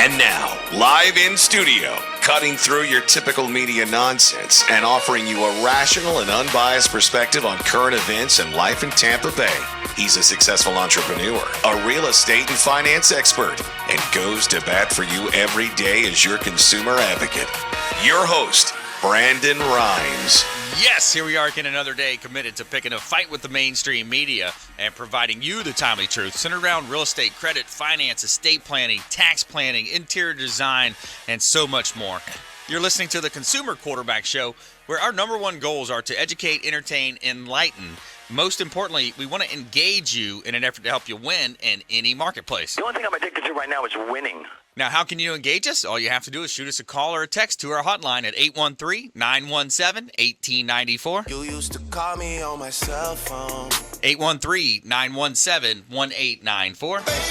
And now, live in studio, cutting through your typical media nonsense and offering you a rational and unbiased perspective on current events and life in Tampa Bay. He's a successful entrepreneur, a real estate and finance expert, and goes to bat for you every day as your consumer advocate. Your host, Brandon Rhymes. Yes, here we are again another day committed to picking a fight with the mainstream media and providing you the timely truth centered around real estate, credit, finance, estate planning, tax planning, interior design, and so much more. You're listening to the Consumer Quarterback Show, where our number one goals are to educate, entertain, enlighten. Most importantly, we want to engage you in an effort to help you win in any marketplace. The only thing I'm addicted to right now is winning. Now, how can you engage us? All you have to do is shoot us a call or a text to our hotline at 813-917-1894. You used to call me on my cell phone. 813-917-1894.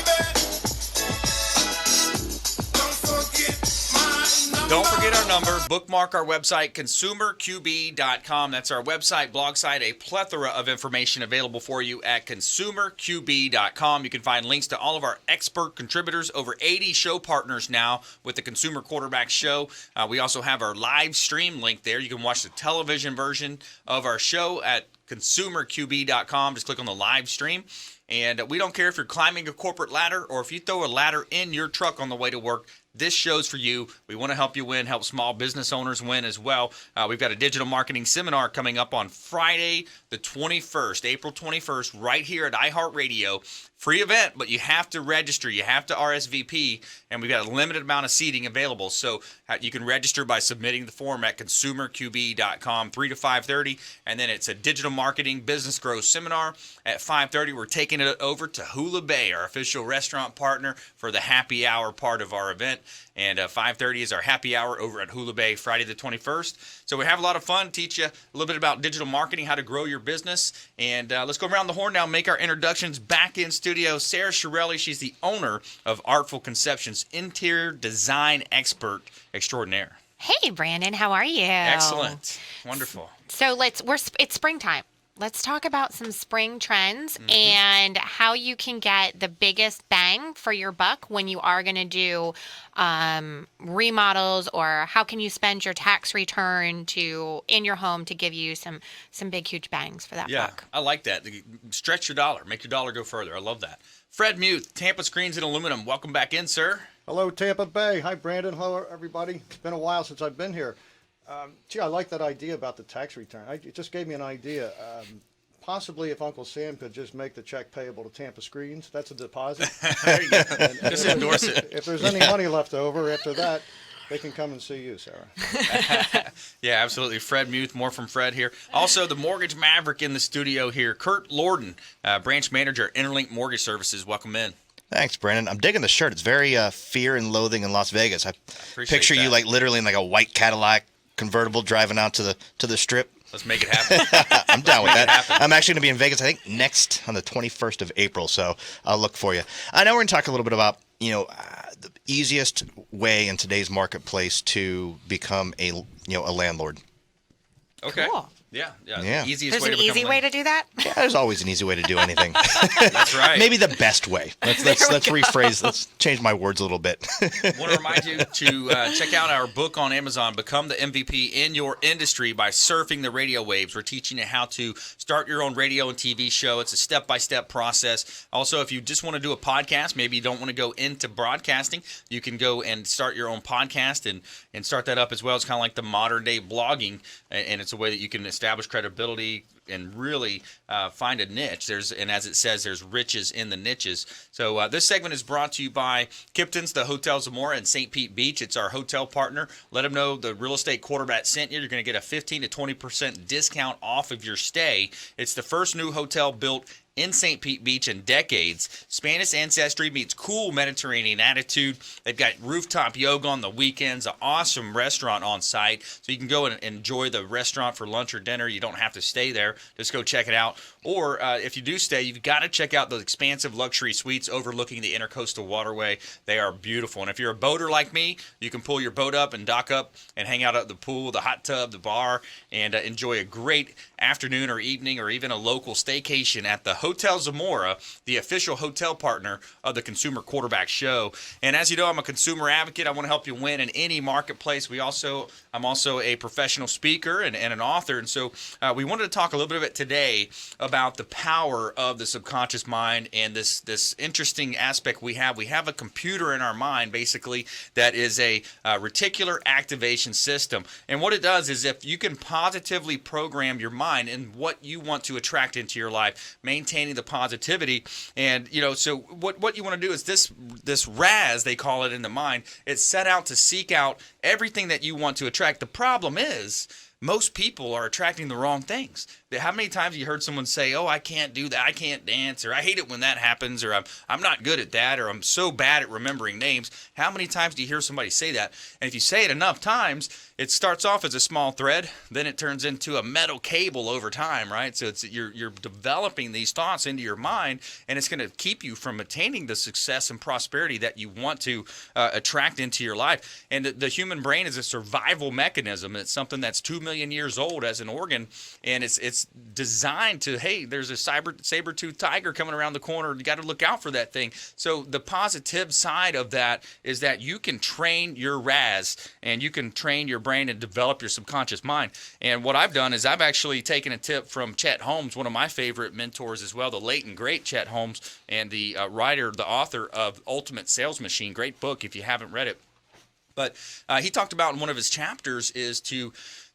Don't forget our number. Bookmark our website, consumerqb.com. That's our website, blog site, a plethora of information available for you at consumerqb.com. You can find links to all of our expert contributors, over 80 show partners now with the Consumer Quarterback Show. We also have our live stream link there. You can watch the television version of our show at consumerqb.com. Just click on the live stream. And we don't care if you're climbing a corporate ladder or if you throw a ladder in your truck on the way to work. This show's for you. We want to help you win, help small business owners win as well. We've got a digital marketing seminar coming up on Friday, the 21st, April 21st, right here at iHeartRadio. Free event, but you have to register. You have to RSVP, and we've got a limited amount of seating available. So you can register by submitting the form at consumerqb.com, 3 to 5:30, and then it's a digital marketing business growth seminar at 5:30. We're taking it over to Hula Bay, our official restaurant partner, for the happy hour part of our event. And 5:30 is our happy hour over at Hula Bay, Friday the 21st. So we have a lot of fun, teach you a little bit about digital marketing, how to grow your business. And let's go around the horn now, make our introductions. Back in studio, Sara Chiarilli. She's the owner of Artful Conceptions, interior design expert extraordinaire. Hey, Brandon, how are you? Excellent. Wonderful. So it's springtime. Let's talk about some spring trends and how you can get the biggest bang for your buck when you are going to do remodels, or how can you spend your tax return in your home to give you some big, huge bangs for that buck. I like that. Stretch your dollar. Make your dollar go further. I love that. Fred Muth, Tampa Screens and Aluminium. Welcome back in, sir. Hello, Tampa Bay. Hi, Brandon. Hello, everybody. It's been a while since I've been here. I like that idea about the tax return. It just gave me an idea. Possibly if Uncle Sam could just make the check payable to Tampa Screens, that's a deposit. There you go. Just endorse it. If there's any money left over after that, they can come and see you, Sarah. Yeah, absolutely. Fred Muth, more from Fred here. Also, the Morgage Maverick in the studio here, Curt Lorden, branch manager at Interlinc Mortgage Services. Welcome in. Thanks, Brandon. I'm digging the shirt. It's very Fear and Loathing in Las Vegas. I picture you like literally in like a white Cadillac convertible driving out to the strip. Let's make it happen. I'm down with that. I'm actually going to be in Vegas, I think, next on the 21st of April, so I'll look for you. I know we're going to talk a little bit about, the easiest way in today's marketplace to become a landlord. Okay. Cool. Yeah. Yeah. Easiest There's way an to easy way to do that? Yeah, there's always an easy way to do anything. That's right. Maybe the best way. Let's rephrase. Let's change my words a little bit. I want to remind you to check out our book on Amazon, Become the MVP in Your Industry by Surfing the Radio Waves. We're teaching you how to start your own radio and TV show. It's a step-by-step process. Also, if you just want to do a podcast, maybe you don't want to go into broadcasting, you can go and start your own podcast and start that up as well. It's kind of like the modern-day blogging, and it's a way that you can establish credibility and really find a niche. And as it says, there's riches in the niches. So this segment is brought to you by Kipton's, the Hotel Zamora in St. Pete Beach. It's our hotel partner. Let them know the Real Estate Quarterback sent you. You're going to get a 15 to 20% discount off of your stay. It's the first new hotel built in St. Pete Beach in decades. Spanish ancestry meets cool Mediterranean attitude. They've got rooftop yoga on the weekends, an awesome restaurant on site, so you can go and enjoy the restaurant for lunch or dinner. You don't have to stay there. Just go check it out. Or if you do stay, you've got to check out those expansive luxury suites overlooking the Intercoastal Waterway. They are beautiful. And if you're a boater like me, you can pull your boat up and dock up and hang out at the pool, the hot tub, the bar, and enjoy a great afternoon or evening or even a local staycation at the Hotel Zamora, the official hotel partner of the Consumer Quarterback Show. And as you know, I'm a consumer advocate. I want to help you win in any marketplace. I'm also a professional speaker and an author. And so we wanted to talk a little bit today about the power of the subconscious mind and this interesting aspect we have. We have a computer in our mind, basically, that is a reticular activation system. And what it does is if you can positively program your mind and what you want to attract into your life, maintaining the positivity. And, so what you want to do is this RAS, they call it in the mind, it's set out to seek out everything that you want to attract. The problem is most people are attracting the wrong things. How many times have you heard someone say, oh, I can't do that, I can't dance, or I hate it when that happens, or I'm not good at that, or I'm so bad at remembering names? How many times do you hear somebody say that? And if you say it enough times, it starts off as a small thread, then it turns into a metal cable over time, right? So you're developing these thoughts into your mind, and it's going to keep you from attaining the success and prosperity that you want to attract into your life. And the human brain is a survival mechanism. It's something that's 2 million years old as an organ, and it's designed to, hey, there's a saber-toothed tiger coming around the corner. You got to look out for that thing. So the positive side of that is that you can train your RAS and you can train your brain and develop your subconscious mind. And what I've done is I've actually taken a tip from Chet Holmes, one of my favorite mentors as well, the late and great Chet Holmes, and the author of Ultimate Sales Machine. Great book if you haven't read it. But he talked about in one of his chapters is to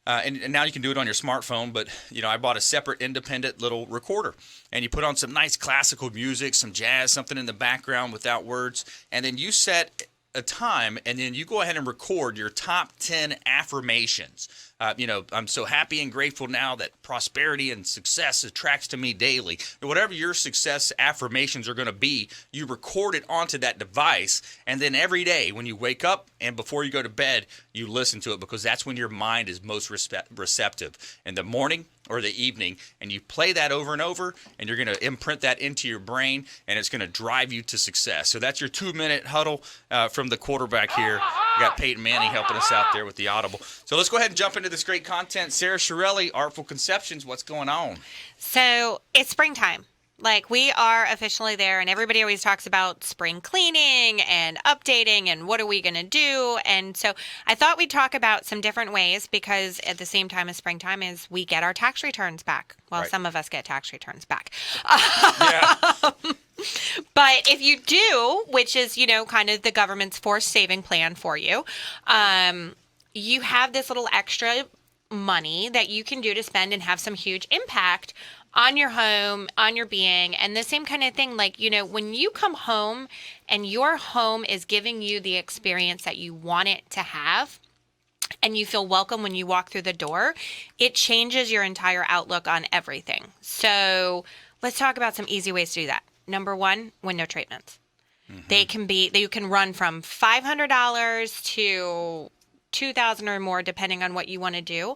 and now you can do it on your smartphone, but, I bought a separate independent little recorder. And you put on some nice classical music, some jazz, something in the background without words. And then you set a time, and then you go ahead and record your top 10 affirmations. I'm so happy and grateful now that prosperity and success attracts to me daily. Whatever your success affirmations are going to be, you record it onto that device, and then every day when you wake up and before you go to bed, you listen to it, because that's when your mind is most receptive. In the morning or the evening, and you play that over and over, and you're going to imprint that into your brain, and it's going to drive you to success. So that's your 2-minute huddle from the quarterback here. We got Peyton Manning helping us out there with the audible. So let's go ahead and jump into this great content. Sara Chiarilli, Artful Conceptions, what's going on? So it's springtime. Like, we are officially there, and everybody always talks about spring cleaning and updating and what are we going to do. And so I thought we'd talk about some different ways, because at the same time as springtime is we get our tax returns back. Well, right. Some of us get tax returns back. Yeah. But if you do, which is, kind of the government's forced saving plan for you, you have this little extra money that you can do to spend and have some huge impact on your home, on your being. And the same kind of thing, like, when you come home and your home is giving you the experience that you want it to have, and you feel welcome when you walk through the door, it changes your entire outlook on everything. So let's talk about some easy ways to do that. Number one, window treatments. Mm-hmm. You can run from $500 to $2,000 or more, depending on what you want to do.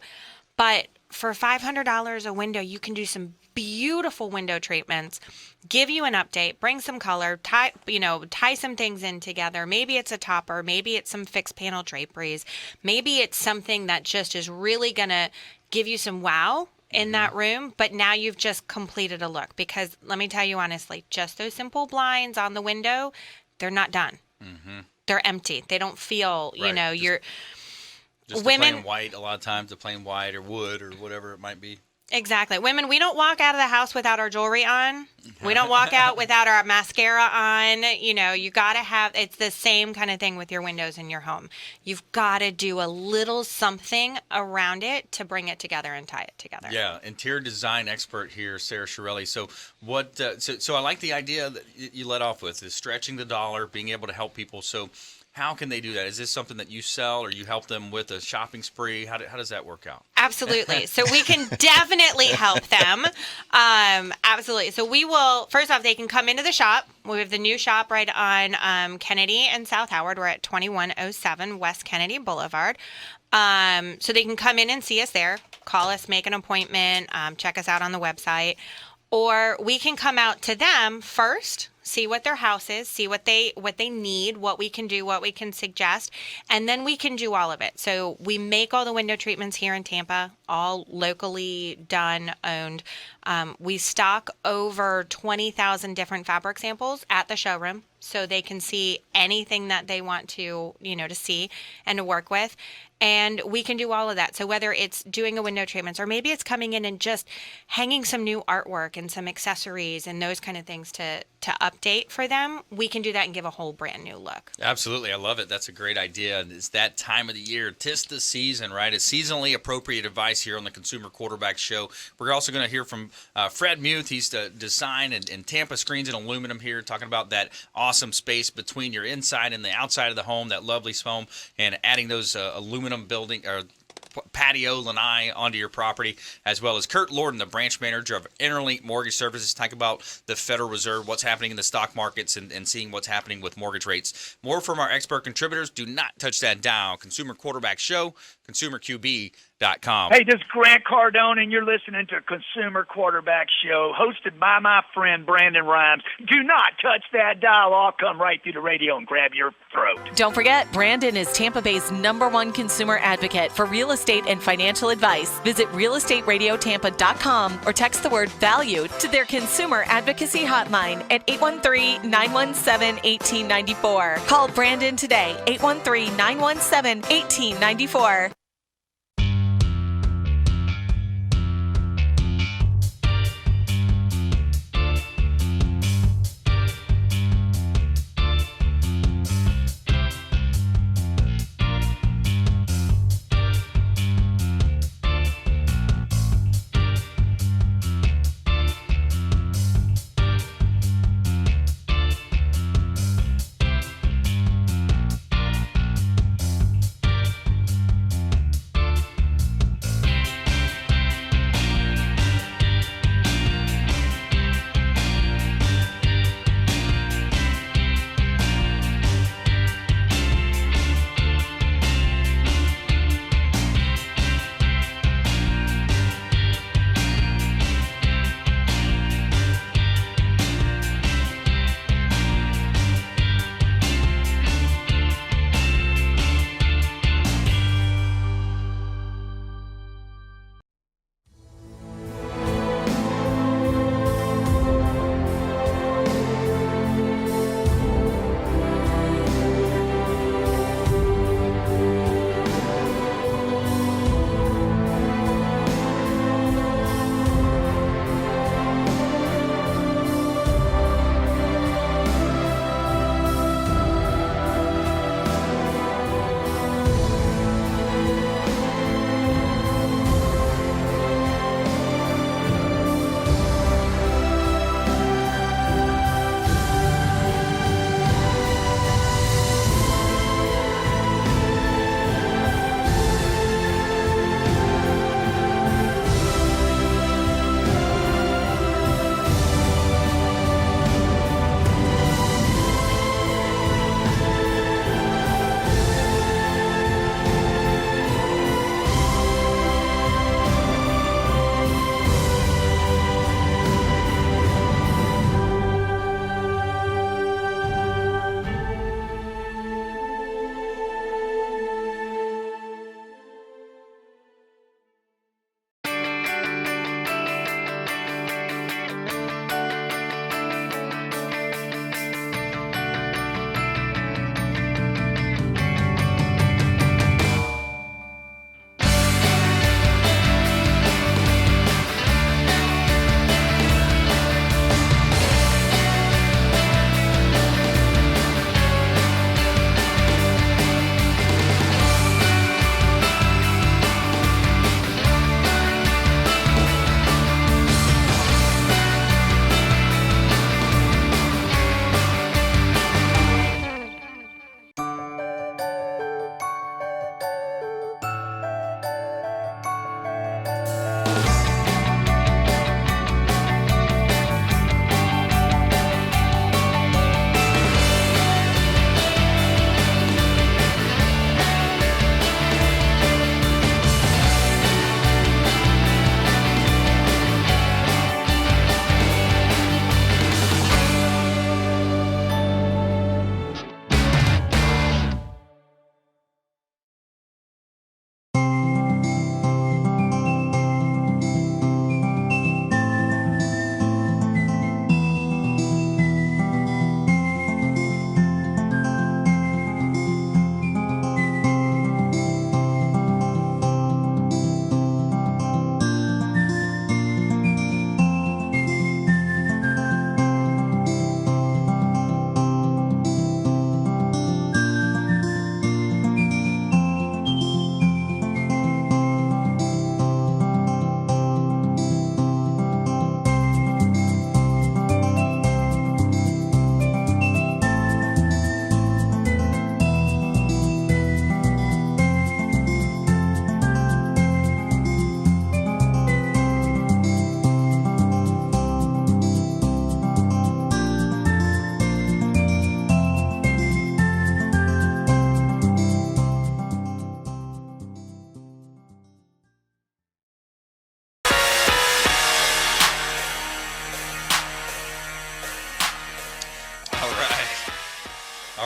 But for $500 a window, you can do some beautiful window treatments, give you an update, bring some color, tie some things in together. Maybe it's a topper, maybe it's some fixed panel draperies, maybe it's something that just is really going to give you some wow in that room, but now you've just completed a look. Because let me tell you honestly, just those simple blinds on the window, they're not done. Mm-hmm. They're empty. They don't feel, right. You're... Just women, the plain white, a lot of times the plain white or wood or whatever it might be. Exactly. Women, we don't walk out of the house without our jewelry on. We don't walk out without our mascara on. You got to have, it's the same kind of thing with your windows in your home. You've got to do a little something around it to bring it together and tie it together. Yeah, interior design expert here, Sara Chiarilli. So what? So I like the idea that you led off with, is stretching the dollar, being able to help people. So how can they do that? Is this something that you sell, or you help them with a shopping spree? How does that work out? Absolutely. So we can definitely help them. Absolutely. So we will, first off, they can come into the shop. We have the new shop right on Kennedy and South Howard. We're at 2107 West Kennedy Boulevard. So they can come in and see us there, call us, make an appointment, check us out on the website. or we can come out to them first, see what their house is, see what they need, what we can do, what we can suggest, and then we can do all of it. So we make all the window treatments here in Tampa, all locally done, owned. We stock over 20,000 different fabric samples at the showroom, so they can see anything that they want to, to see and to work with. And we can do all of that. So whether it's doing a window treatments, or maybe it's coming in and just hanging some new artwork and some accessories and those kind of things to update for them, we can do that and give a whole brand new look. Absolutely. I love it. That's a great idea. It's that time of the year. 'Tis the season, right? It's seasonally appropriate advice here on the Consumer Quarterback Show. We're also going to hear from Fred Muth. He's the design and Tampa Screens and Aluminum here, talking about that awesome space between your inside and the outside of the home, that lovely foam, and adding those aluminum building or patio lanai onto your property, as well as Curt Lorden, the branch manager of Interlinc Mortgage Services, talk about the Federal Reserve, what's happening in the stock markets, and seeing what's happening with mortgage rates. More from our expert contributors. Do not touch that dial. Consumer Quarterback Show, ConsumerQB.com. Hey, this is Grant Cardone, and you're listening to Consumer Quarterback Show, hosted by my friend Brandon Rhymes. Do not touch that dial. I'll come right through the radio and grab your throat. Don't forget, Brandon is Tampa Bay's #1 consumer advocate for real estate and financial advice. Visit realestateradiotampa.com or text the word VALUE to their consumer advocacy hotline at 813-917-1894. Call Brandon today, 813-917-1894.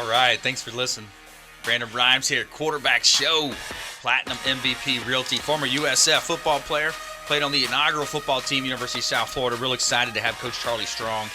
All right. Thanks for listening. Brandon Rhymes here, Quarterback Show. Platinum MVP Realty, former USF football player. Played on the inaugural football team, University of South Florida. Real excited to have Coach Charlie Strong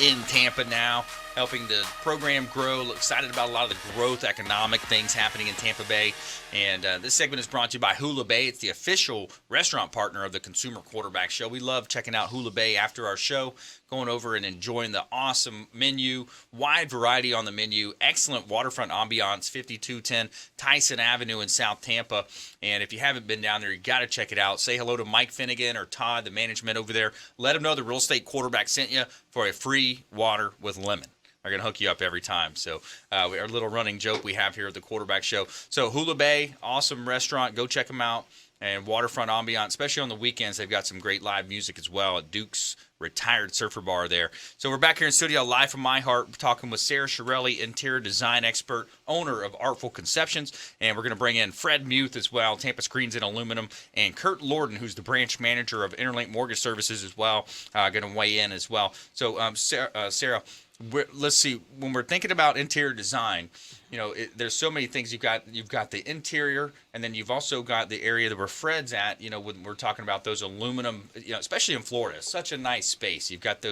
in Tampa now, helping the program grow. Excited about a lot of the growth economic things happening in Tampa Bay. And this segment is brought to you by Hula Bay. It's the official restaurant partner of the Consumer Quarterback Show. We love checking out Hula Bay after our show, going over and enjoying the awesome menu, wide variety on the menu, excellent waterfront ambiance, 5210 Tyson Avenue in South Tampa. And if you haven't been down there, you got to check it out. Say hello to Mike Finnegan or Todd, the management over there. Let them know the real estate quarterback sent you for a free water with lemon. Are going to hook you up every time. So our little running joke we have here at the Quarterback Show. So Hula Bay, awesome restaurant. Go check them out. And waterfront ambiance, especially on the weekends. They've got some great live music as well at Duke's Retired Surfer Bar there. So we're back here in studio live from My Heart. We're talking with Sara Chiarilli, interior design expert, owner of Artful Conceptions. And we're going to bring in Fred Muth as well, Tampa Screens and Aluminium, and Curt Lorden, who's the branch manager of Interlinc Mortgage Services as well, going to weigh in as well. So Sara, let's see. When we're thinking about interior design, there's so many things. You've got the interior, and then you've also got the area that where Fred's at. When we're talking about those aluminum, especially in Florida, such a nice space. You've got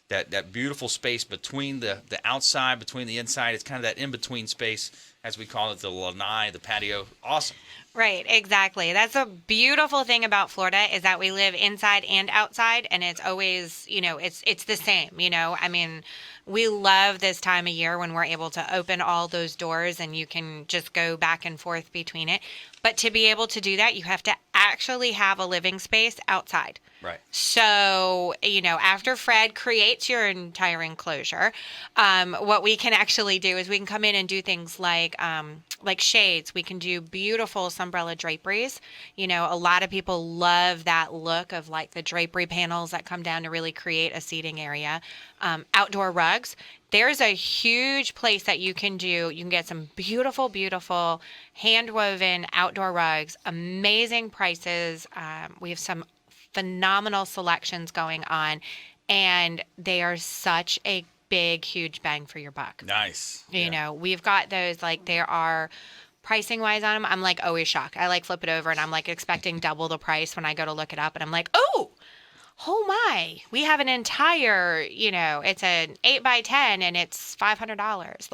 that beautiful space between the outside, between the inside. It's kind of that in between space, as we call it, the lanai, the patio. Awesome. Right, exactly. That's a beautiful thing about Florida is that we live inside and outside, and it's always, it's the same. I mean, we love this time of year when we're able to open all those doors and you can just go back and forth between it. But to be able to do that, you have to actually have a living space outside. Right. So, after Fred creates your entire enclosure, what we can actually do is we can come in and do things like shades. We can do beautiful sunbrella draperies. A lot of people love that look of like the drapery panels that come down to really create a seating area. Outdoor rugs. There's a huge place that you can do. You can get some beautiful, beautiful hand-woven outdoor rugs, amazing prices. We have some phenomenal selections going on, and they are such a big, huge bang for your buck. Nice. We've got those, like, there are pricing wise on them. I'm like always shocked. I like flip it over and I'm like expecting double the price when I go to look it up, and I'm like, oh my, we have an entire, it's an 8x10 and it's $500.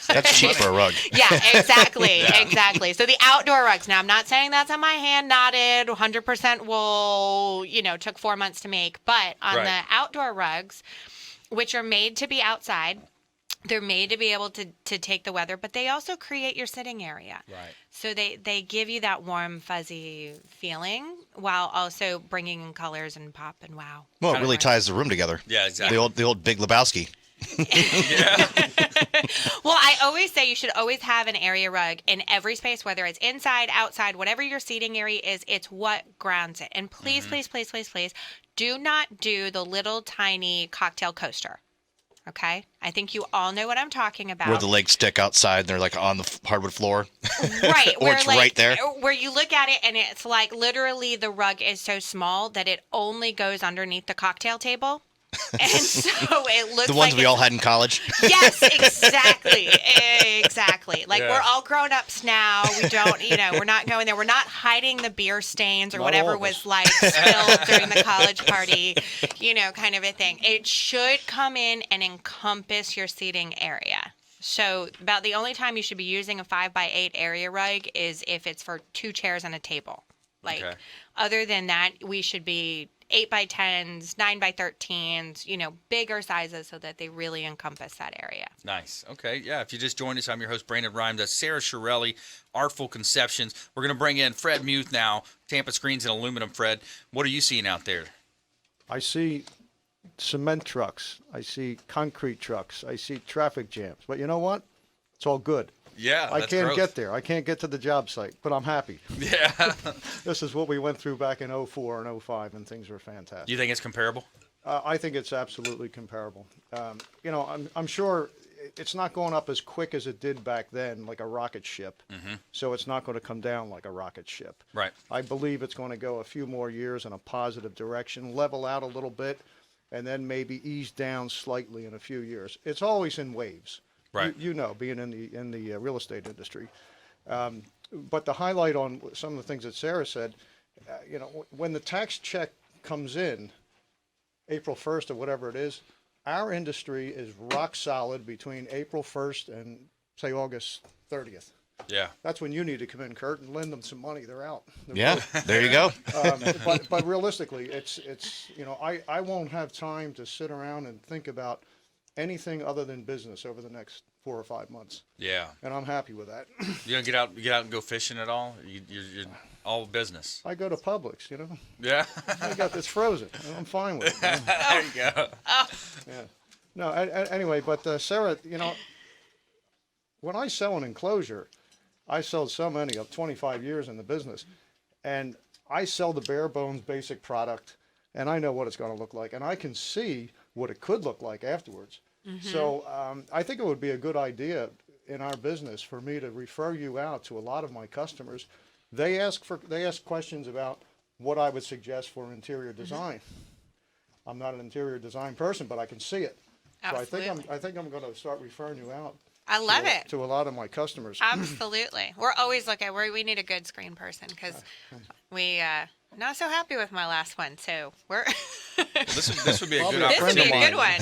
That's cheap for a rug. Yeah, exactly. Exactly. So the outdoor rugs, now I'm not saying that's on my hand knotted, 100% wool, took 4 months to make, but on the outdoor rugs, which are made to be outside, they're made to be able to take the weather, but they also create your sitting area. Right. So they give you that warm, fuzzy feeling while also bringing in colors and pop and wow. Well, it really ties the room together. Yeah, exactly. The old Big Lebowski. Well, I always say you should always have an area rug in every space, whether it's inside, outside, whatever your seating area is, it's what grounds it. And please, please, please, please, please, do not do the little tiny cocktail coaster. Okay? I think you all know what I'm talking about. Where the legs stick outside and they're like on the hardwood floor. Right. Or it's right there. Where you look at it and it's like literally the rug is so small that it only goes underneath the cocktail table. And so it looks the ones like we all had in college. Yes, exactly. Exactly. Like we're all grown-ups now. We don't, we're not going there. We're not hiding the beer stains or Not whatever all of was us. like spilled during the college party, kind of a thing. It should come in and encompass your seating area. So about the only time you should be using a 5x8 area rug is if it's for 2 chairs and a table. Other than that, we should be 8x10s, 9x13s, bigger sizes so that they really encompass that area. Nice. Okay. Yeah. If you just joined us, I'm your host, Brandon Rhymes. That's Sara Chiarilli, Artful Conceptions. We're going to bring in Fred Muth now, Tampa Screens and Aluminium. Fred, what are you seeing out there? I see cement trucks. I see concrete trucks. I see traffic jams. But you know what? It's all good. Yeah, I can't get there. I can't get to the job site, but I'm happy. Yeah. This is what we went through back in 04 and 05, and things were fantastic. You think it's comparable? I think it's absolutely comparable. I'm sure it's not going up as quick as it did back then, like a rocket ship. Mm-hmm. So it's not going to come down like a rocket ship. Right. I believe it's going to go a few more years in a positive direction, level out a little bit, and then maybe ease down slightly in a few years. It's always in waves. Right. You know, being in the real estate industry. But the highlight on some of the things that Sarah said, when the tax check comes in, April 1st or whatever it is, our industry is rock solid between April 1st and say August 30th. Yeah. That's when you need to come in, Curt, and lend them some money. They're out. There you go. But realistically, it's I won't have time to sit around and think about anything other than business over the next 4 or 5 months. Yeah. And I'm happy with that. You don't get out and go fishing at all? You're all business. I go to Publix, Yeah. I got this frozen. And I'm fine with it. There you go. Yeah. No. Anyway, but Sarah, when I sell an enclosure, I sold so many of 25 years in the business, and I sell the bare bones basic product, and I know what it's going to look like, and I can see what it could look like afterwards. So I think it would be a good idea in our business for me to refer you out to a lot of my customers. They ask questions about what I would suggest for interior design. I'm not an interior design person, but I can see it. Absolutely. So I think I'm going to start referring you out. I love it. To a lot of my customers. Absolutely. We're always looking. We need a good screen person because we not so happy with my last one. So we're. This would be a good This would opportunity. be a good one.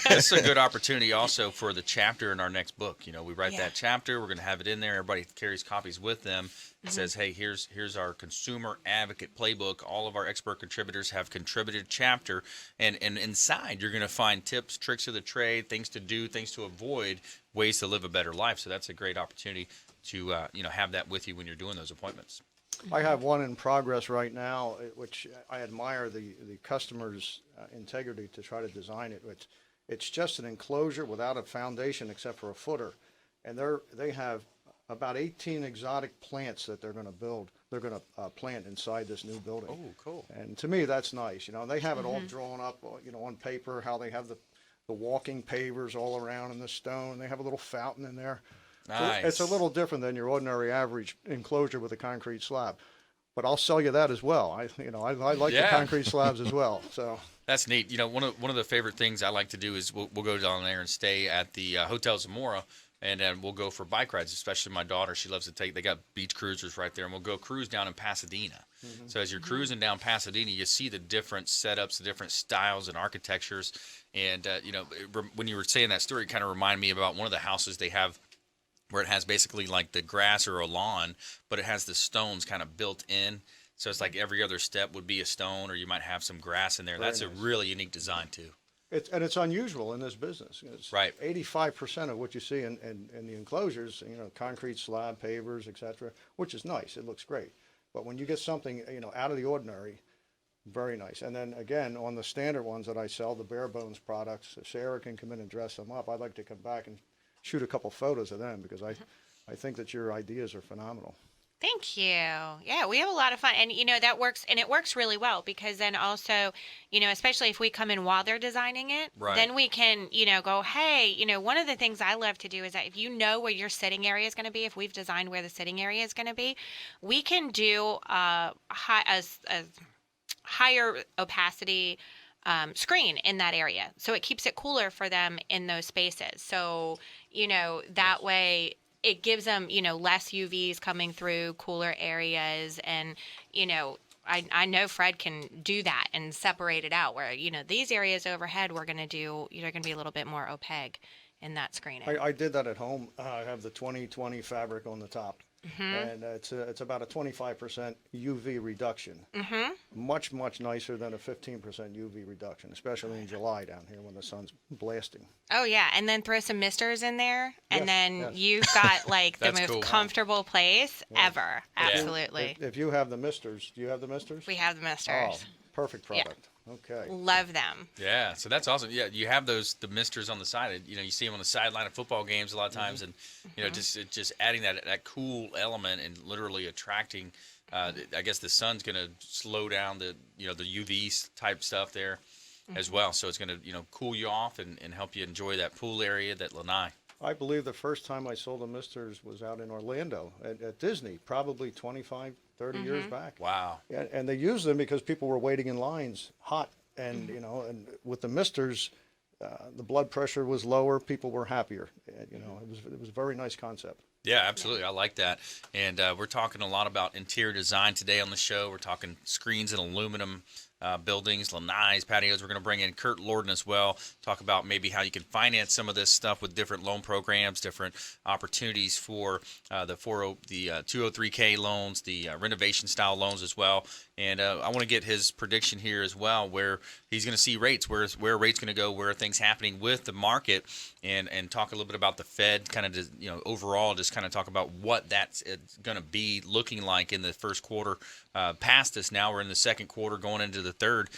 This is a good opportunity also for the chapter in our next book. We write that chapter. We're going to have it in there. Everybody carries copies with them. It says, hey, here's our consumer advocate playbook. All of our expert contributors have contributed chapter. And inside, you're going to find tips, tricks of the trade, things to do, things to avoid, ways to live a better life. So that's a great opportunity to have that with you when you're doing those appointments. I have one in progress right now, which I admire the customer's integrity to try to design it. It's just an enclosure without a foundation except for a footer, and they have about 18 exotic plants that they're going to build. They're going to plant inside this new building. Oh, cool! And to me, that's nice. They have it all drawn up, on paper. How they have the walking pavers all around in the stone. They have a little fountain in there. Nice. It's a little different than your ordinary average enclosure with a concrete slab, but I'll sell you that as well. I like the concrete slabs as well. So that's neat. One of the favorite things I like to do is we'll go down there and stay at the Hotel Zamora, and then we'll go for bike rides. Especially my daughter, she loves to take. They got beach cruisers right there, and we'll go cruise down in Pasadena. So as you're cruising down Pasadena, you see the different setups, the different styles and architectures, and when you were saying that story, it kind of reminded me about one of the houses they have, where it has basically like the grass or a lawn, but it has the stones kind of built in. So it's like every other step would be a stone, or you might have some grass in there. That's a really unique design too. It's unusual in this business. It's right. 85% of what you see in the enclosures, concrete slab, pavers, etc., which is nice. It looks great. But when you get something, out of the ordinary, very nice. And then again, on the standard ones that I sell, the bare bones products, Sarah can come in and dress them up. I'd like to come back and shoot a couple photos of them because I think that your ideas are phenomenal. Thank you. Yeah, we have a lot of fun. And, that works. And it works really well because then also, especially if we come in while they're designing it, then we can, go, hey, one of the things I love to do is that if you know where your sitting area is going to be, if we've designed where the sitting area is going to be, we can do a higher opacity screen in that area. So it keeps it cooler for them in those spaces. So, that way it gives them, less UVs coming through cooler areas. And, I know Fred can do that and separate it out where, these areas overhead, we're going to do, you're going to be a little bit more opaque in that screening. I did that at home. I have the 2020 fabric on the top. And it's about a 25% UV reduction. Much, much nicer than a 15% UV reduction, especially in July down here when the sun's blasting. Oh, yeah. And then throw some misters in there, and then you've got like the most comfortable place ever. Absolutely. If you have the misters, do you have the misters? We have the misters. Oh, perfect product. Yeah. Okay. Love them. Yeah, so that's awesome. Yeah, you have the misters on the side. You see them on the sideline of football games a lot of times, and just adding that cool element and literally attracting. I guess the sun's going to slow down the UV type stuff there as well. So it's going to cool you off and help you enjoy that pool area, that lanai. I believe the first time I sold the misters was out in Orlando at Disney, probably 25, 30 years back. Wow. And they used them because people were waiting in lines hot. And, and with the misters, the blood pressure was lower. People were happier. It was a very nice concept. Yeah, absolutely. I like that. And we're talking a lot about interior design today on the show. We're talking screens and aluminum buildings, lanais, patios. We're going to bring in Curt Lorden as well, talk about maybe how you can finance some of this stuff with different loan programs, different opportunities for the 203K loans, the renovation style loans as well. And I want to get his prediction here as well, where he's going to see rates, where rates going to go, where are things happening with the market, and talk a little bit about the Fed, kind of overall, just kind of talk about what that's going to be looking like in the first quarter. Past us now, we're in the second quarter, going into the third.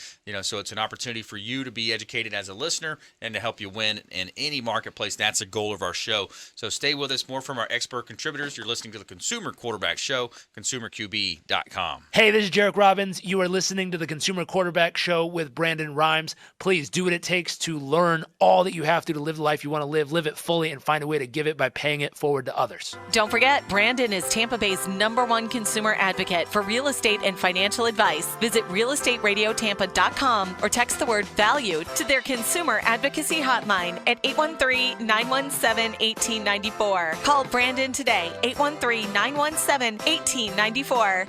So it's an opportunity for you to be educated as a listener and to help you win in any marketplace. That's the goal of our show. So stay with us. More from our expert contributors. You're listening to the Consumer Quarterback Show, ConsumerQB.com. Hey, this is Jarek Robbins. You are listening to the Consumer Quarterback Show with Brandon Rhymes. Please do what it takes to learn all that you have to live the life you want to live it fully, and find a way to give it by paying it forward to others. Don't forget, Brandon is Tampa Bay's #1 consumer advocate for real estate and financial advice. Visit realestateradiotampa.com or text the word VALUE to their consumer advocacy hotline at 813-917-1894. Call Brandon today, 813-917-1894.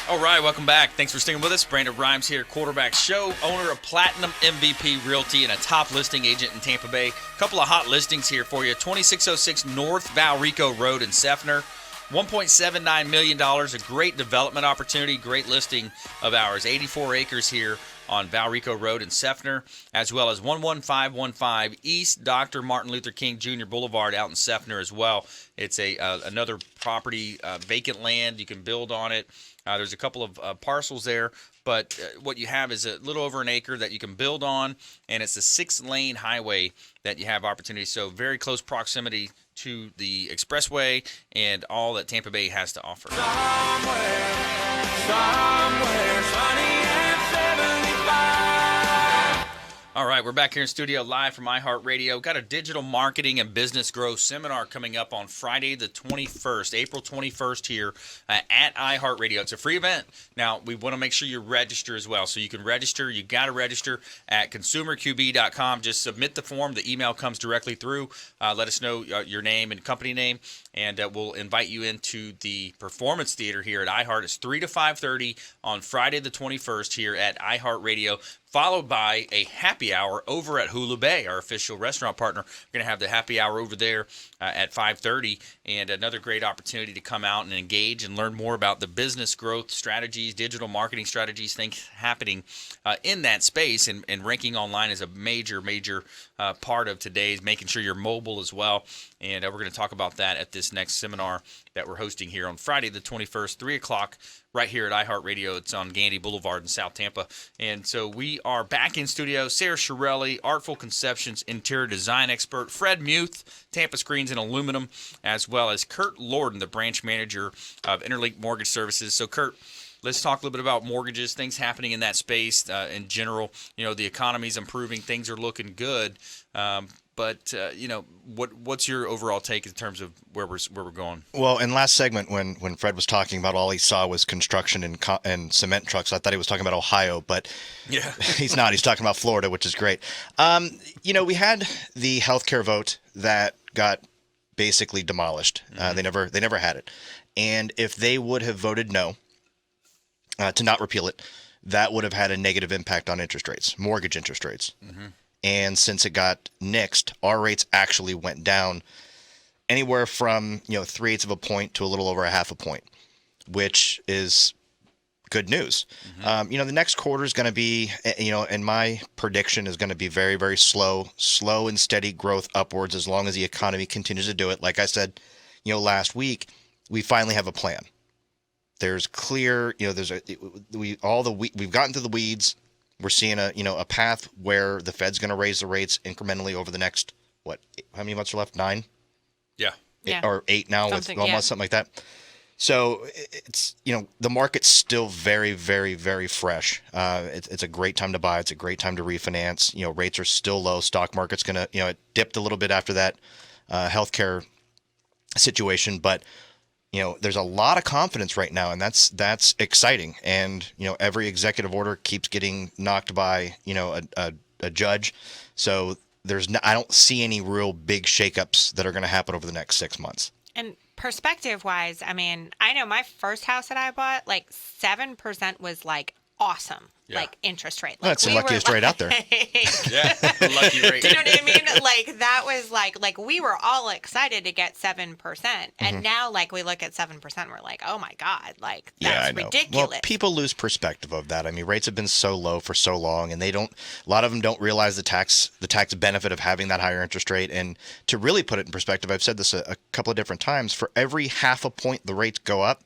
All right, welcome back. Thanks for sticking with us. Brandon Rhymes here, Quarterback Show, owner of Platinum MVP Realty and a top listing agent in Tampa Bay. A couple of hot listings here for you. 2606 North Valrico Road in Seffner. $1.79 million, a great development opportunity, great listing of ours. 84 acres here on Valrico Road in Seffner, as well as 11515 East Dr. Martin Luther King Jr. Boulevard out in Seffner as well. It's another property, vacant land. You can build on it. There's a couple of parcels there, but what you have is a little over an acre that you can build on, and it's a 6-lane highway that you have opportunity. So very close proximity to the expressway and all that Tampa Bay has to offer. Somewhere sunny and 75. All right, we're back here in studio live from iHeartRadio. Got a digital marketing and business growth seminar coming up on Friday the 21st, April 21st here at iHeartRadio. It's a free event. Now, we want to make sure you register as well. So you can register. You got to register at consumerqb.com. Just submit the form. The email comes directly through. Let us know your name and company name, and we'll invite you into the Performance Theater here at iHeart. It's 3 to 5:30 on Friday the 21st here at iHeartRadio, followed by a happy hour over at Hula Bay, our official restaurant partner. We're going to have the happy hour over there at 5:30, and another great opportunity to come out and engage and learn more about the business growth strategies, digital marketing strategies, things happening in that space. And ranking online is a major part of today's, making sure you're mobile as well. And we're going to talk about that at this next seminar that we're hosting here on Friday the 21st, 3 o'clock, right here at iHeartRadio. It's on Gandy Boulevard in South Tampa. And so we are back in studio. Sara Chiarilli, Artful Conceptions interior design expert, Fred Muth, Tampa Screens and Aluminum, as well as Curt Lorden, the branch manager of Interlinc Mortgage Services. So, Curt, let's talk a little bit about mortgages, things happening in that space in general. You know, the economy's improving, things are looking good. But you know, what's your overall take in terms of where we're going? Well, in last segment, when Fred was talking about all he saw was construction and cement trucks, I thought he was talking about Ohio, but yeah, he's not. He's talking about Florida, which is great. You know, we had the healthcare vote that got basically demolished. They never had it, and if they would have voted no to not repeal it, that would have had a negative impact on interest rates, mortgage interest rates. Mm-hmm. And since it got nixed, our rates actually went down anywhere from 3/8 of a point to a little over 1/2 point, which is good news. Mm-hmm. The next quarter is going to be, and my prediction is going to be very, very slow and steady growth upwards as long as the economy continues to do it. Like I said, last week, we finally have a plan. There's clear, we've gotten through the weeds. We're seeing a path where the Fed's going to raise the rates incrementally over the next, how many months are left? 9? Yeah. Or 8 now, something like that. So it's, the market's still very, very, very fresh. It's a great time to buy. It's a great time to refinance. Rates are still low. Stock market's going to, it dipped a little bit after that healthcare situation, but there's a lot of confidence right now, and that's exciting. And every executive order keeps getting knocked by a judge. So I don't see any real big shakeups that are going to happen over the next 6 months. And perspective-wise, I mean, I know my first house that I bought, 7% was awesome. Yeah. Interest rate. That's the luckiest rate out there. Yeah, lucky rate. Do you know what I mean? That was we were all excited to get 7%, and now we look at 7%, we're like, oh my god, that's ridiculous. Well, people lose perspective of that. I mean, rates have been so low for so long, and a lot of them don't realize the tax benefit of having that higher interest rate. And to really put it in perspective, I've said this a couple of different times. For every 1/2 point the rates go up,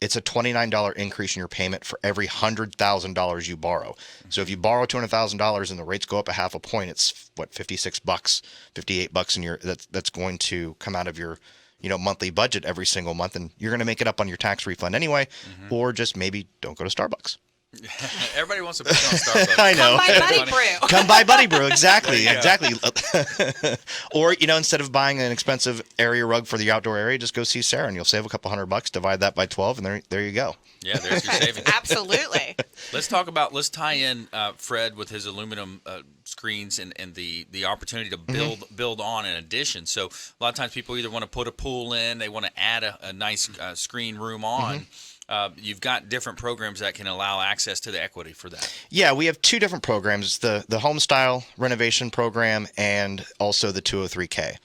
it's a $29 increase in your payment for every $100,000 you borrow. So if you borrow $200,000 and the rates go up 1/2 point, it's $56, $58 in your that's going to come out of your monthly budget every single month, and you're going to make it up on your tax refund anyway, or just maybe don't go to Starbucks. Everybody wants to pick on Starbucks. I know. Come buy Buddy Brew. Come buy Buddy Brew. Exactly. Or, instead of buying an expensive area rug for the outdoor area, just go see Sara and you'll save a couple $100. Divide that by 12, and there you go. Yeah, there's your savings. Absolutely. Let's tie in Fred with his aluminum screens and the opportunity to build on in addition. So a lot of times people either want to put a pool in, they want to add a nice screen room on. You've got different programs that can allow access to the equity for that. Yeah, we have 2 different programs, the home style renovation program and also the 203K.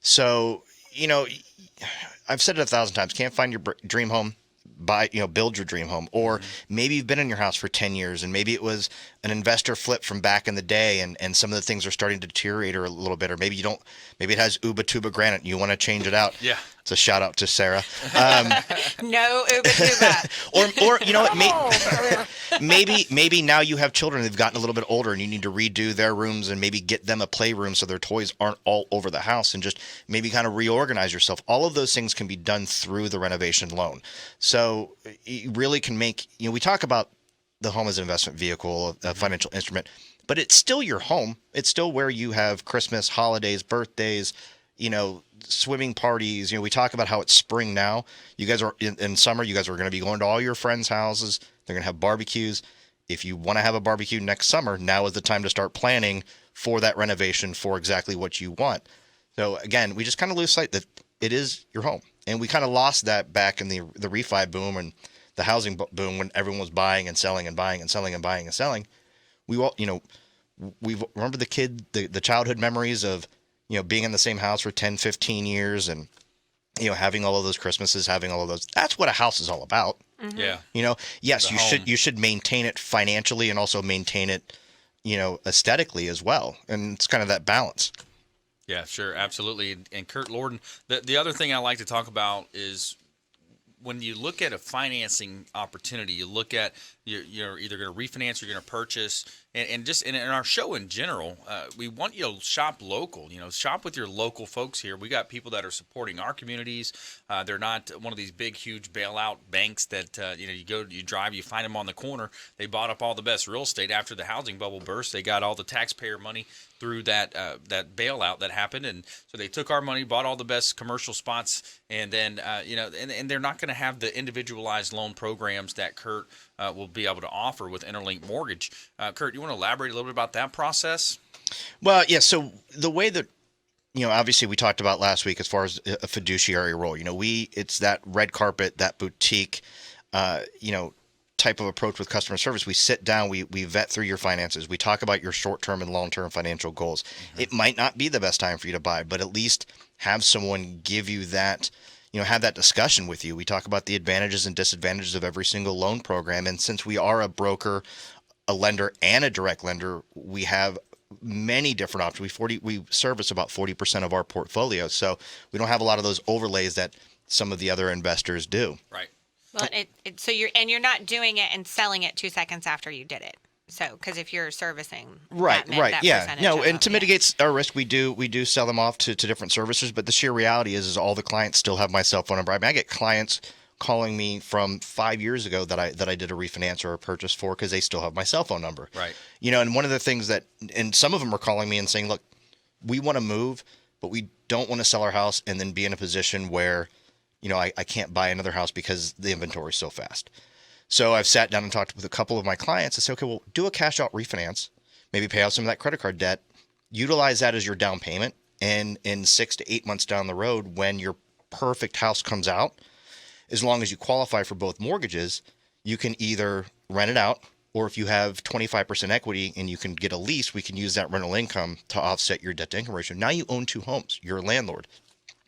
So, I've said it 1,000 times, can't find your dream home, build your dream home. Or maybe you've been in your house for 10 years and maybe it was an investor flip from back in the day and some of the things are starting to deteriorate a little bit, or maybe maybe it has Ubatuba granite and you want to change it out. Yeah. It's a shout out to Sarah. No Ubatuba. or you know what, maybe now you have children, they've gotten a little bit older and you need to redo their rooms and maybe get them a playroom so their toys aren't all over the house, and just maybe kind of reorganize yourself. All of those things can be done through the renovation loan. So you really can make, we talk about the home as an investment vehicle, a financial instrument, but it's still your home. It's still where you have Christmas, holidays, birthdays, swimming parties. We talk about how it's spring now. You guys are in summer, you guys are going to be going to all your friends' houses. They're going to have barbecues. If you want to have a barbecue next summer, now is the time to start planning for that renovation for exactly what you want. So again, we just kind of lose sight that it is your home. And we kind of lost that back in the refi boom and the housing boom when everyone was buying and selling and buying and selling and buying and selling. We all, we remember the childhood memories of, being in the same house for 10, 15 years and, having all of those Christmases, having all of those. That's what a house is all about. Mm-hmm. Yeah. Yes, you should maintain it financially and also maintain it, aesthetically as well. And it's kind of that balance. Yeah, sure. Absolutely. And Curt Lorden, the other thing I like to talk about is when you look at a financing opportunity, you look at you're either going to refinance or you're going to purchase, and just in our show in general, we want you to shop local. Shop with your local folks here. We got people that are supporting our communities. They're not one of these big, huge bailout banks that you drive, you find them on the corner. They bought up all the best real estate after the housing bubble burst. They got all the taxpayer money through that bailout that happened, and so they took our money, bought all the best commercial spots, and then and they're not going to have the individualized loan programs that Curt will be able to offer with Interlinc Mortgage. Curt, you want to elaborate a little bit about that process? Well, yeah. So the way that obviously we talked about last week as far as a fiduciary role. It's that red carpet, that boutique, type of approach with customer service. We sit down, we vet through your finances. We talk about your short-term and long-term financial goals. Mm-hmm. It might not be the best time for you to buy, but at least have someone give you that, have that discussion with you. We talk about the advantages and disadvantages of every single loan program. And since we are a broker, a lender, and a direct lender, we have many different options. We service about 40% of our portfolio. So we don't have a lot of those overlays that some of the other investors do. Right. Well, you're not doing it and selling it 2 seconds after you did it. So, because if you're servicing, right, yeah, and to yeah. mitigate our risk, we do sell them off to different servicers. But the sheer reality is all the clients still have my cell phone number. I mean, I get clients calling me from 5 years ago that I did a refinance or a purchase for because they still have my cell phone number. Right. And one of the things and some of them are calling me and saying, look, we want to move, but we don't want to sell our house and then be in a position where I can't buy another house because the inventory is so fast. So I've sat down and talked with a couple of my clients and say, okay, well, do a cash out refinance, maybe pay off some of that credit card debt, utilize that as your down payment. And in 6 to 8 months down the road, when your perfect house comes out, as long as you qualify for both mortgages, you can either rent it out, or if you have 25% equity and you can get a lease, we can use that rental income to offset your debt to income ratio. Now you own 2 homes. You're a landlord.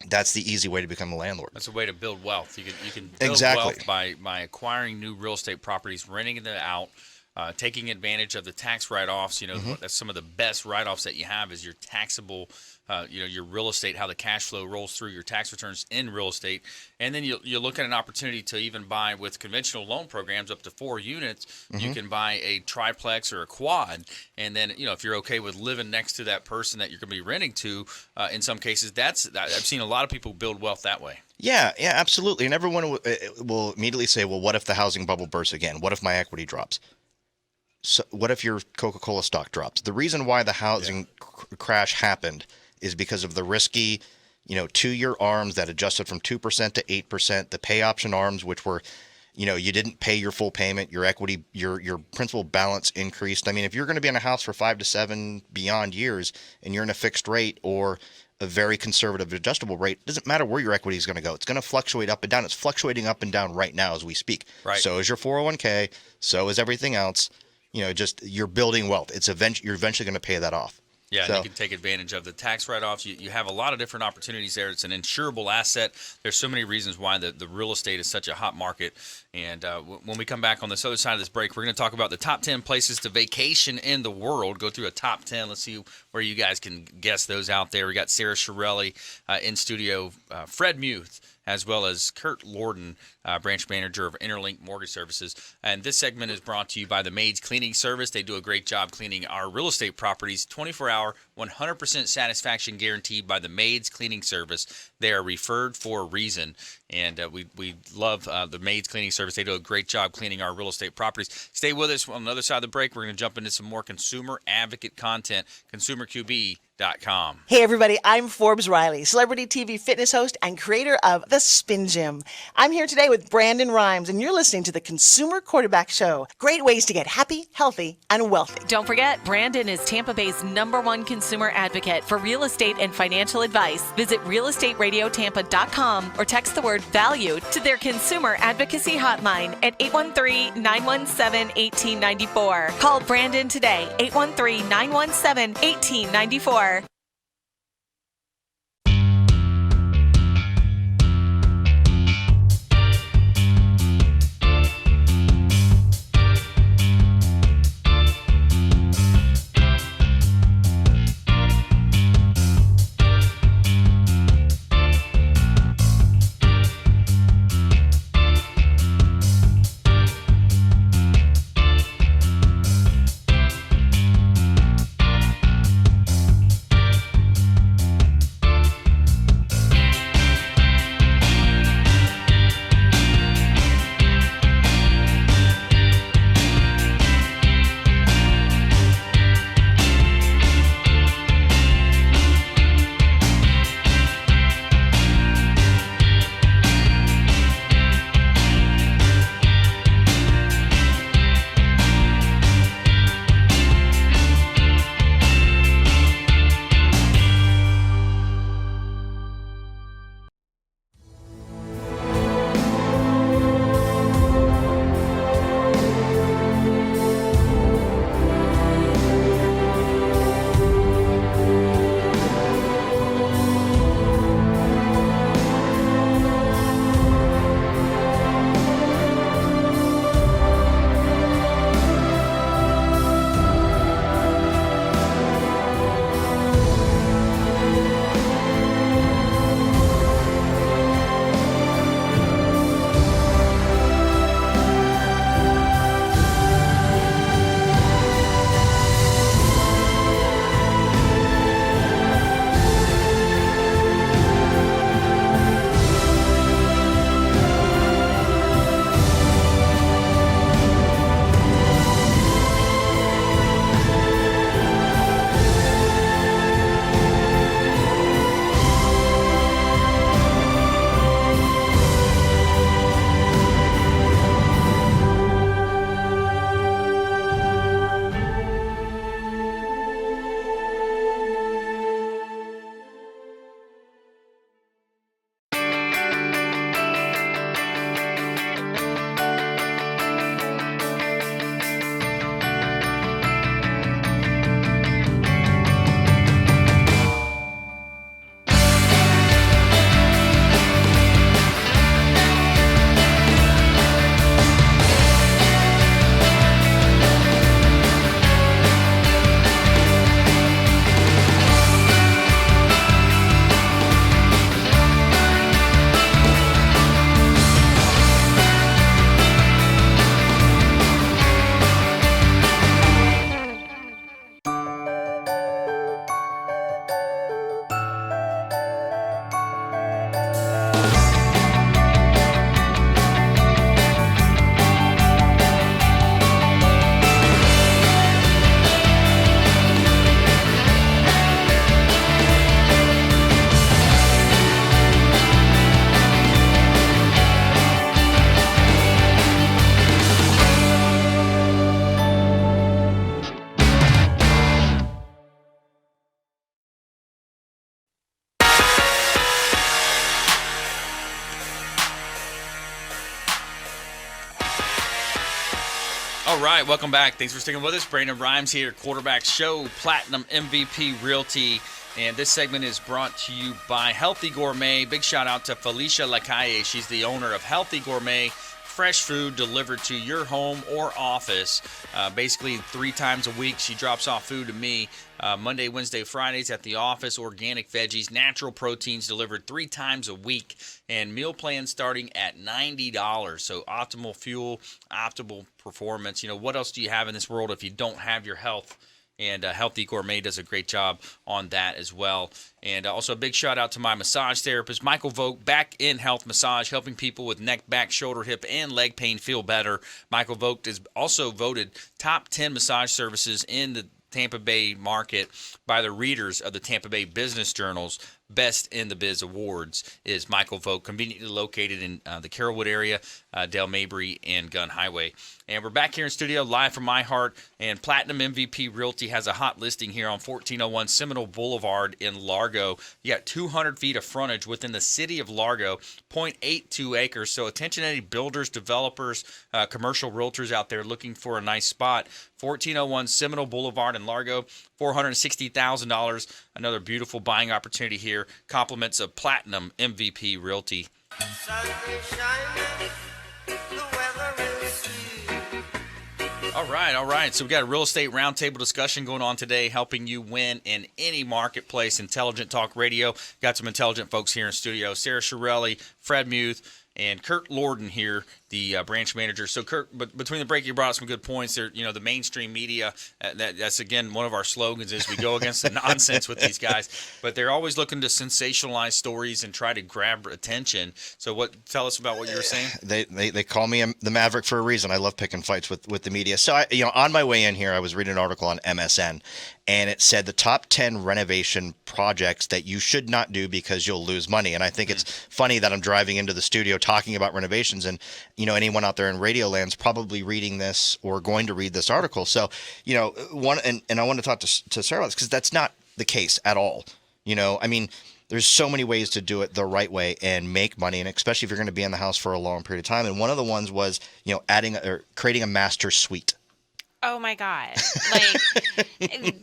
That's the easy way to become a landlord. That's a way to build wealth. You can build exactly. wealth by acquiring new real estate properties, renting them out, taking advantage of the tax write-offs. Mm-hmm. That's some of the best write-offs that you have is your taxable, your real estate, how the cash flow rolls through your tax returns in real estate. And then you look at an opportunity to even buy with conventional loan programs up to 4 units. Mm-hmm. You can buy a triplex or a quad. And then, if you're okay with living next to that person that you're going to be renting to, in some cases, I've seen a lot of people build wealth that way. Yeah, absolutely. And everyone will immediately say, well, what if the housing bubble bursts again? What if my equity drops? So what if your Coca-Cola stock drops? The reason why the housing crash happened is because of the risky, 2-year ARMs that adjusted from 2% to 8%, the pay option ARMs, which were, you didn't pay your full payment, your equity, your principal balance increased. I mean, if you're going to be in a house for 5 to 7 beyond years and you're in a fixed rate or a very conservative adjustable rate, it doesn't matter where your equity is going to go. It's going to fluctuate up and down. It's fluctuating up and down right now as we speak. Right. So is your 401k. So is everything else. Just you're building wealth. You're eventually going to pay that off. Yeah, So- and you can take advantage of the tax write-offs. You have a lot of different opportunities there. It's an insurable asset. There's so many reasons why the real estate is such a hot market. And when we come back on this other side of this break, we're going to talk about the top 10 places to vacation in the world. Go through a top 10. Let's see where you guys can guess those out there. We got Sara Chiarilli in studio, Fred Muth, as well as Curt Lorden, branch manager of Interlinc Mortgage Services. And this segment is brought to you by the Maids Cleaning Service. They do a great job cleaning our real estate properties, 24-hour, 100% satisfaction guaranteed by the Maids Cleaning Service. They are referred for a reason, and we love the Maids Cleaning Service. They do a great job cleaning our real estate properties. Stay with us on the other side of the break. We're going to jump into some more consumer advocate content, consumerqb.com. Hey everybody, I'm Forbes Riley, celebrity TV fitness host and creator of The Spin Gym. I'm here today with Brandon Rhymes, and you're listening to the Consumer Quarterback Show. Great ways to get happy, healthy, and wealthy. Don't forget, Brandon is Tampa Bay's #1 consumer advocate for real estate and financial advice. Visit realestateradiotampa.com or text the word VALUE to their consumer advocacy hotline at 813-917-1894. Call Brandon today, 813-917-1894. All right, welcome back. Thanks for sticking with us. Brandon Rhymes here, Quarterback Show, Platinum MVP Realty. And this segment is brought to you by Healthy Gourmet. Big shout out to Felicia Lacalle. She's the owner of Healthy Gourmet. Fresh food delivered to your home or office. Basically 3 times a week, she drops off food to me. Monday, Wednesday, Fridays at the office. Organic veggies, natural proteins delivered 3 times a week. And meal plans starting at $90. So optimal fuel, optimal performance. You know, what else do you have in this world if you don't have your health? And Healthy Gourmet does a great job on that as well. And also a big shout out to my massage therapist, Michael Vogt, Back in Health Massage, helping people with neck, back, shoulder, hip, and leg pain feel better. Michael Vogt is also voted top 10 massage services in the Tampa Bay market by the readers of the Tampa Bay Business Journal's Best in the Biz Awards. Is Michael Vogt, conveniently located in the Carrollwood area, Dale Mabry, and Gunn Highway. And we're back here in studio live from my heart, and Platinum MVP Realty has a hot listing here on 1401 Seminole Boulevard in Largo. You got 200 feet of frontage within the city of Largo, 0.82 acres. So attention any builders, developers, commercial realtors out there looking for a nice spot. 1401 Seminole Boulevard in Largo, $460,000. Another beautiful buying opportunity here. Compliments of Platinum MVP Realty. All right. So we got a real estate roundtable discussion going on today, helping you win in any marketplace. Intelligent Talk Radio. Got some intelligent folks here in studio. Sara Chiarilli, Fred Muth, and Curt Lorden here, the branch manager. So, Curt, but between the break, you brought up some good points there. You know, the mainstream media, that's, again, one of our slogans is we go against the nonsense with these guys. But they're always looking to sensationalize stories and try to grab attention. So tell us about what you were saying. They call me the Maverick for a reason. I love picking fights with the media. So, on my way in here, I was reading an article on MSN, and it said the top 10 renovation projects that you should not do because you'll lose money. And I think it's funny that I'm driving into the studio talking about renovations, and anyone out there in Radio Land's probably reading this or going to read this article. So, and I want to talk to Sarah about this because that's not the case at all. There's so many ways to do it the right way and make money, and especially if you're going to be in the house for a long period of time. And one of the ones was, adding or creating a master suite. Oh my God.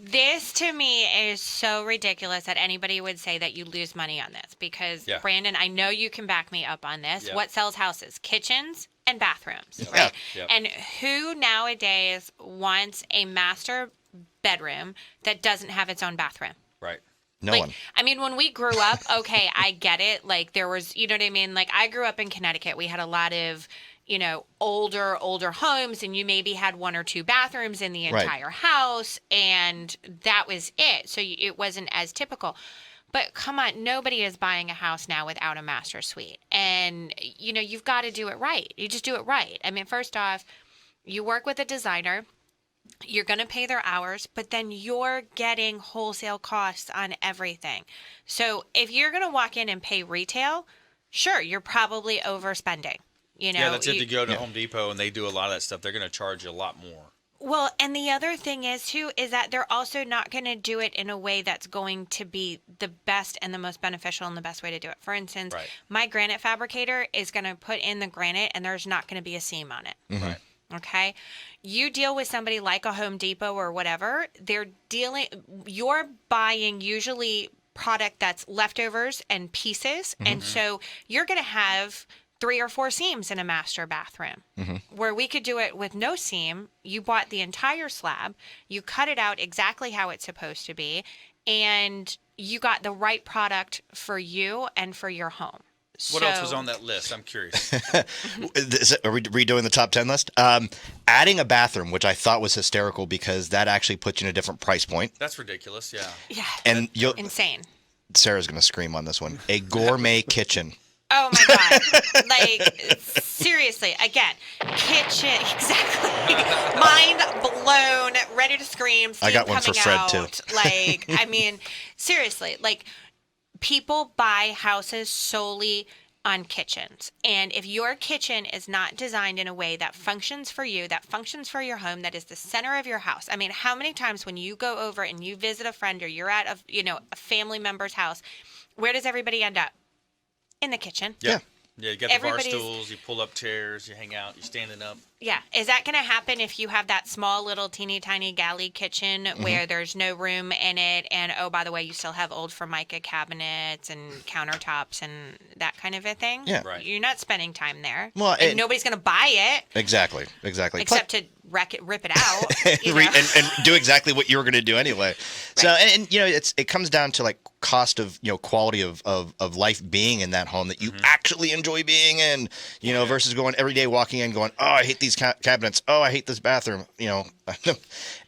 This to me is so ridiculous that anybody would say that you lose money on this because, Brandon, I know you can back me up on this. Yeah. What sells houses? Kitchens and bathrooms, right? Yeah. And who nowadays wants a master bedroom that doesn't have its own bathroom? Right. No one. I mean, when we grew up, okay, I get it. There was, you know what I mean? I grew up in Connecticut. We had a lot of older homes, and you maybe had 1 or 2 bathrooms in the entire house, and that was it. So it wasn't as typical. But come on, nobody is buying a house now without a master suite. And, you've got to do it right. You just do it right. I mean, first off, you work with a designer. You're going to pay their hours, but then you're getting wholesale costs on everything. So if you're going to walk in and pay retail, sure, you're probably overspending. That's if you go to Home Depot and they do a lot of that stuff. They're going to charge you a lot more. Well, and the other thing is, too, is that they're also not going to do it in a way that's going to be the best and the most beneficial and the best way to do it. For instance, my granite fabricator is going to put in the granite and there's not going to be a seam on it. Mm-hmm. Right. Okay? You deal with somebody like a Home Depot or whatever, you're buying usually product that's leftovers and pieces. Mm-hmm. And so you're going to have 3 or 4 seams in a master bathroom. Mm-hmm. Where we could do it with no seam. You bought the entire slab, you cut it out exactly how it's supposed to be, and you got the right product for you and for your home. What else was on that list? I'm curious. Are we redoing the top 10 list? Adding a bathroom, which I thought was hysterical because that actually puts you in a different price point. That's ridiculous, yeah. Yeah, and insane. Sarah's going to scream on this one. A gourmet kitchen. Oh my God. Seriously, again, kitchen, exactly. Mind blown, ready to scream. I got one for Fred, out. too. I mean, seriously, people buy houses solely on kitchens. And if your kitchen is not designed in a way that functions for you, that functions for your home, that is the center of your house. I mean, how many times when you go over and you visit a friend or you're at a family member's house, where does everybody end up? In the kitchen. Yeah. Yeah, you got the bar Everybody's- stools, you pull up chairs, you hang out, you're standing up. Yeah. Is that going to happen if you have that small little teeny tiny galley kitchen where there's no room in it? And oh, by the way, you still have old Formica cabinets and countertops and that kind of a thing? Yeah. Right. You're not spending time there. Well, and nobody's going to buy it Exactly. except to rip it out. you know? and do exactly what you were going to do anyway. So, and you know, it comes down to like cost of, you know, quality of life being in that home that you actually enjoy being in, you know, versus going every day walking in going, oh, I hate these cabinets. Oh, I hate this bathroom, you know.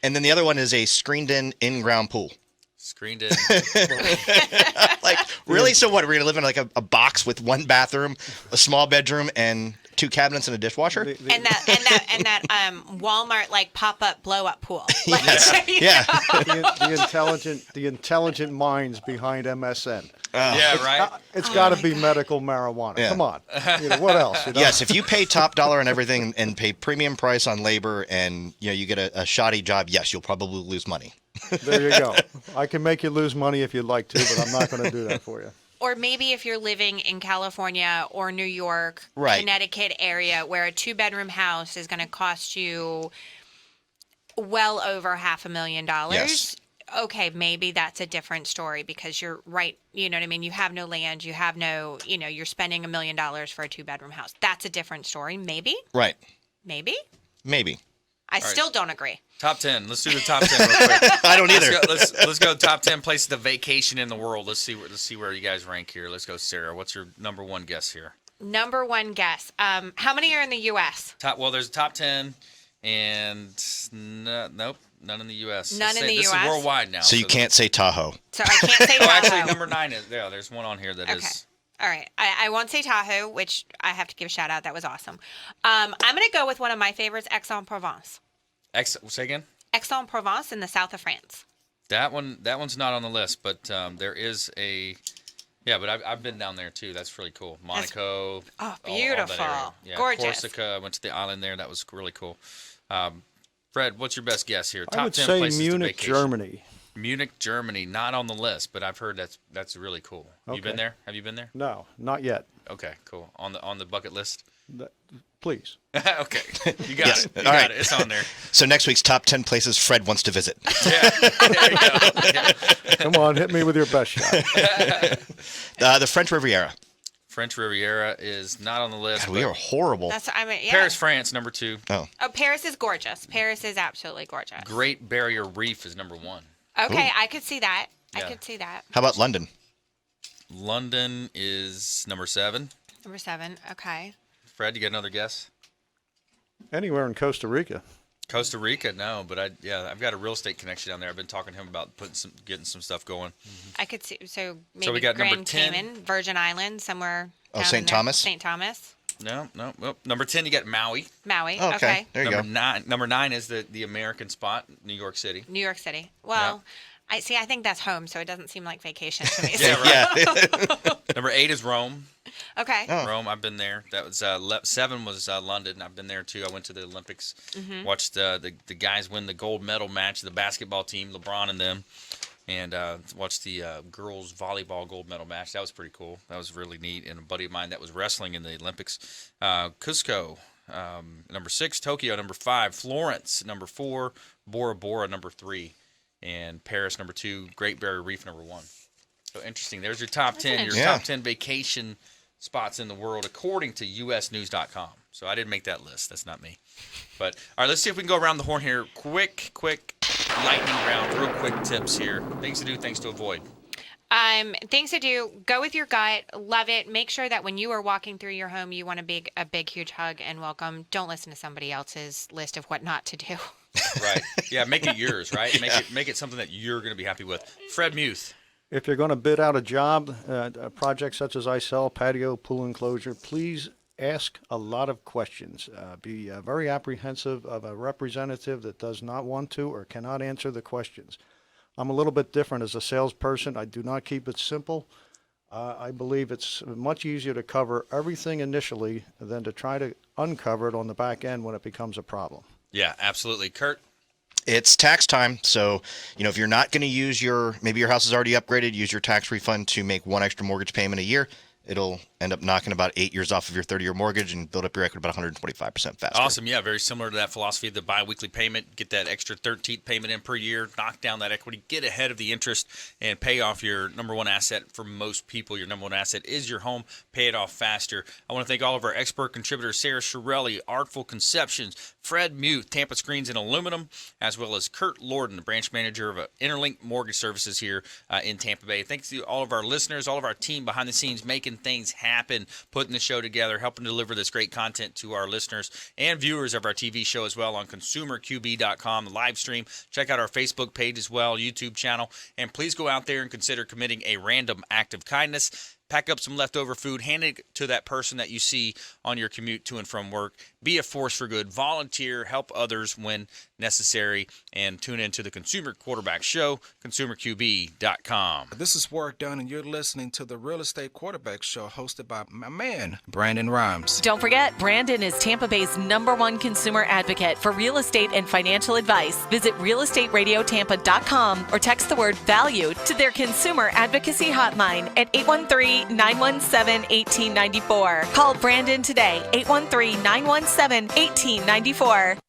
And then the other one is a screened in-ground pool. Screened in. Like, really? So what? We're going to live in like a box with one bathroom, a small bedroom, and 2 cabinets and a dishwasher? And that Walmart like pop-up blow-up pool. Like, Yeah. The intelligent minds behind MSN. Yeah, right. It's got to be medical marijuana. Yeah. Come on. You know, what else? You know? Yes, if you pay top dollar and everything and pay premium price on labor and, you know, you get a shoddy job, yes, you'll probably lose money. There you go. I can make you lose money if you'd like to, but I'm not going to do that for you. Or maybe if you're living in California or New York, Right. Connecticut area, where a 2-bedroom house is going to cost you well over $500,000. Yes. Okay, maybe that's a different story because you're right. You know what I mean? You have no land. You have no, you know, you're spending $1 million for a 2-bedroom house. That's a different story. Maybe. Right. Maybe. Maybe. I still don't agree. Top 10. Let's do the top 10 real quick. I don't either. Let's go top 10 places to vacation in the world. Let's see where you guys rank here. Let's go, Sarah. What's your number one guess here? Number one guess. How many are in the U.S.? Well, there's a top 10, and nope, none in the U.S. None in the This US? is worldwide now. So you can't say Tahoe. So I can't say Oh, Tahoe. actually, number 9 is there. There's one on here that is. Okay. All right. I won't say Tahoe, which I have to give a shout out. That was awesome. I'm going to go with one of my favorites, Aix-en-Provence. Say again? Aix-en-Provence in the south of France. That one's not on the list, but there is a. Yeah, but I've been down there too. That's really cool. Monaco. Oh, all beautiful. that area. Yeah, Gorgeous. Corsica. I went to the island there. That was really cool. Fred, what's your best guess here? I Top would 10 say places to Munich, vacation. Germany. Munich, Germany. Not on the list, but I've heard that's really cool. You been Okay. there? Have you been there? No, not yet. Okay, cool. On the bucket list. Please. Okay, you got Yes. it. You All got right. it. It's on there. So next week's top 10 places Fred wants to visit. Yeah. There you go. Yeah. Come on, hit me with your best shot. The French Riviera. French Riviera is not on the list. God, we but are horrible. Yeah. Paris, France, number 2. Oh. Oh, Paris is gorgeous. Paris is absolutely gorgeous. Great Barrier Reef is number 1. Okay, Ooh. I could see that. I Yeah. could see that. How about London? London is number 7. Number 7. Okay. Fred, you got another guess? Anywhere in Costa Rica. Costa Rica, no, but I've got a real estate connection down there. I've been talking to him about getting some stuff going. I could see. So maybe we got number Grand 10. Cayman, Virgin Islands, somewhere. Oh, down St. in there. Thomas? St. Thomas. No. Well, number 10, you got Maui. Maui. Oh, okay. There you number go. 9 is the American spot, New York City. New York City. Well, I think that's home, so it doesn't seem like vacation to me. Yeah, right. Yeah. Number 8 is Rome. Okay. Oh. Rome, I've been there. That was 7 was London. I've been there too. I went to the Olympics, Mm-hmm. watched the guys win the gold medal match, the basketball team, LeBron and them, and watched the girls volleyball gold medal match. That was pretty cool. That was really neat. And a buddy of mine that was wrestling in the Olympics. Cusco, number 6. Tokyo, number 5. Florence, number 4. Bora Bora, number 3. And Paris, number 2. Great Barrier Reef, number 1. So interesting. There's your top 10. Your Yeah. top 10 vacation spots in the world according to usnews.com. So I didn't make that list. That's not me. But all right, let's see if we can go around the horn here. Quick lightning round. Real quick tips here. Things to do, things to avoid. Things to do: go with your gut, love it. Make sure that when you are walking through your home, you want a big, huge hug and welcome. Don't listen to somebody else's list of what not to do. Right. Yeah, make it yours, right? Make it something that you're going to be happy with. Fred Muth. If you're going to bid out a job, a project such as I sell, patio, pool enclosure, please ask a lot of questions. Be very apprehensive of a representative that does not want to or cannot answer the questions. I'm a little bit different as a salesperson. I do not keep it simple. I believe it's much easier to cover everything initially than to try to uncover it on the back end when it becomes a problem. Yeah, absolutely. Curt. It's tax time, so if you're not going to use maybe your house is already upgraded, use your tax refund to make one extra mortgage payment a year. It'll end up knocking about 8 years off of your 30-year mortgage and build up your equity about 125% faster. Awesome. Yeah, very similar to that philosophy of the biweekly payment. Get that extra 13th payment in per year, knock down that equity, get ahead of the interest, and pay off your number one asset. For most people, your number one asset is your home. Pay it off faster. I want to thank all of our expert contributors, Sara Chiarilli, Artful Conceptions, Fred Muth, Tampa Screens and Aluminum, as well as Curt Lorden, the branch manager of Interlinc Mortgage Services here in Tampa Bay. Thanks to all of our listeners, all of our team behind the scenes, making things happen, putting the show together, helping deliver this great content to our listeners and viewers of our TV show as well on consumerqb.com, the live stream. Check out our Facebook page as well, YouTube channel, and please go out there and consider committing a random act of kindness. Pack up some leftover food, hand it to that person that you see on your commute to and from work. Be a force for good. Volunteer, help others when necessary, and tune into the Consumer Quarterback Show, consumerqb.com. This is Warwick Dunn, and you're listening to the Real Estate Quarterback Show hosted by my man, Brandon Rhymes. Don't forget, Brandon is Tampa Bay's #1 consumer advocate for real estate and financial advice. Visit realestateradiotampa.com or text the word VALUE to their consumer advocacy hotline at 813-917-1894. Call Brandon today, 813-917-1894.